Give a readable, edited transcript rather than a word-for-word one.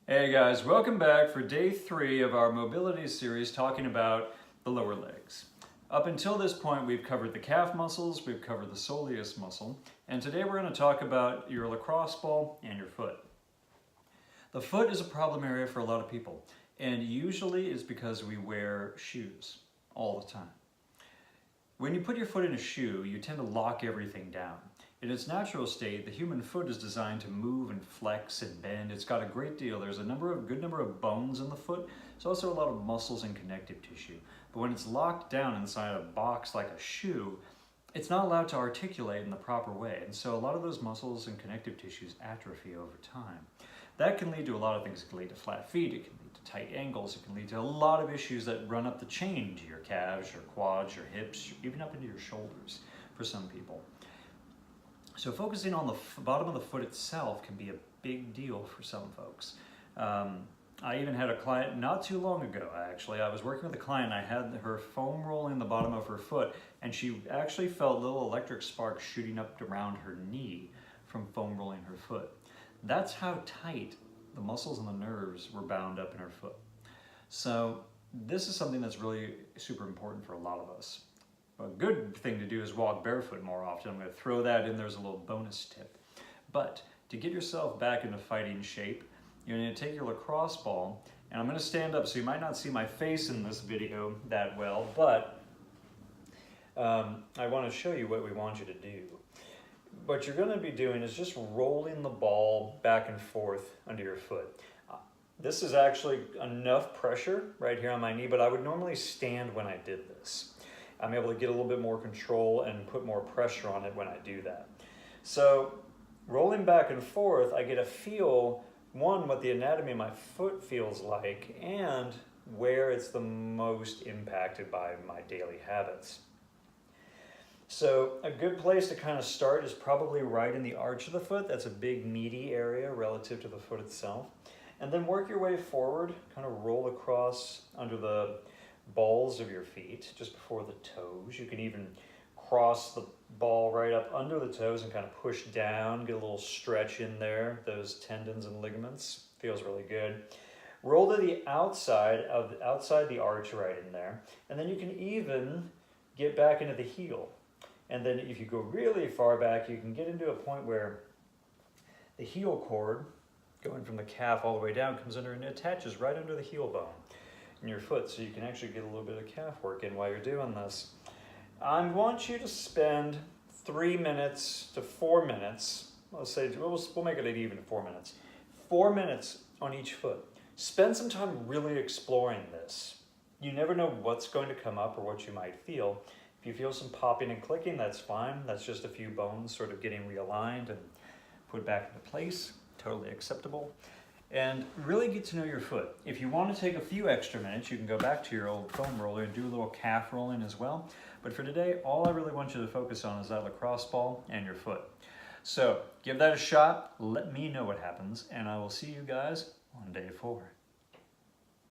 Hey guys, welcome back for day 3 of our mobility series talking about the lower legs. Up until this point we've covered the calf muscles, we've covered the soleus muscle, and today we're going to talk about your lacrosse ball and your foot. The foot is a problem area for a lot of people, and usually it's because we wear shoes all the time. When you put your foot in a shoe, you tend to lock everything down. In its natural state, the human foot is designed to move and flex and bend. It's got a great deal. There's a good number of bones in the foot. There's also a lot of muscles and connective tissue. But when it's locked down inside a box like a shoe, it's not allowed to articulate in the proper way. And so a lot of those muscles and connective tissues atrophy over time. That can lead to a lot of things. It can lead to flat feet, it can lead to tight ankles, it can lead to a lot of issues that run up the chain to your calves, your quads, your hips, even up into your shoulders for some people. So focusing on the bottom of the foot itself can be a big deal for some folks. I even had a client not too long ago, actually. I was working with a client, I had her foam rolling the bottom of her foot, and she actually felt little electric sparks shooting up around her knee from foam rolling her foot. That's how tight the muscles and the nerves were bound up in her foot. So this is something that's really super important for a lot of us. A good thing to do is walk barefoot more often. I'm going to throw that in there as a little bonus tip. But to get yourself back into fighting shape, you're going to take your lacrosse ball, and I'm going to stand up, so you might not see my face in this video that well, but I want to show you what we want you to do. What you're going to be doing is just rolling the ball back and forth under your foot. This is actually enough pressure right here on my knee, but I would normally stand when I did this. I'm able to get a little bit more control and put more pressure on it when I do that. So rolling back and forth, I get a feel, one, what the anatomy of my foot feels like and where it's the most impacted by my daily habits. So a good place to kind of start is probably right in the arch of the foot. That's a big meaty area relative to the foot itself. And then work your way forward, kind of roll across under the balls of your feet, just before the toes. You can even cross the ball right up under the toes and kind of push down, get a little stretch in there, those tendons and ligaments. Feels really good. Roll to the outside the arch right in there, and then you can even get back into the heel. And then if you go really far back, you can get into a point where the heel cord, going from the calf all the way down, comes under and attaches right under the heel bone in your foot, so you can actually get a little bit of calf work in while you're doing this. I want you to spend 3 minutes to 4 minutes, let's say, we'll make it an even 4 minutes. 4 minutes on each foot. Spend some time really exploring this. You never know what's going to come up or what you might feel. If you feel some popping and clicking, that's fine. That's just a few bones sort of getting realigned and put back into place. Totally acceptable. And really get to know your foot. If you want to take a few extra minutes, you can go back to your old foam roller and do a little calf rolling as well. But for today, all I really want you to focus on is that lacrosse ball and your foot. So give that a shot, let me know what happens, and I will see you guys on day 4.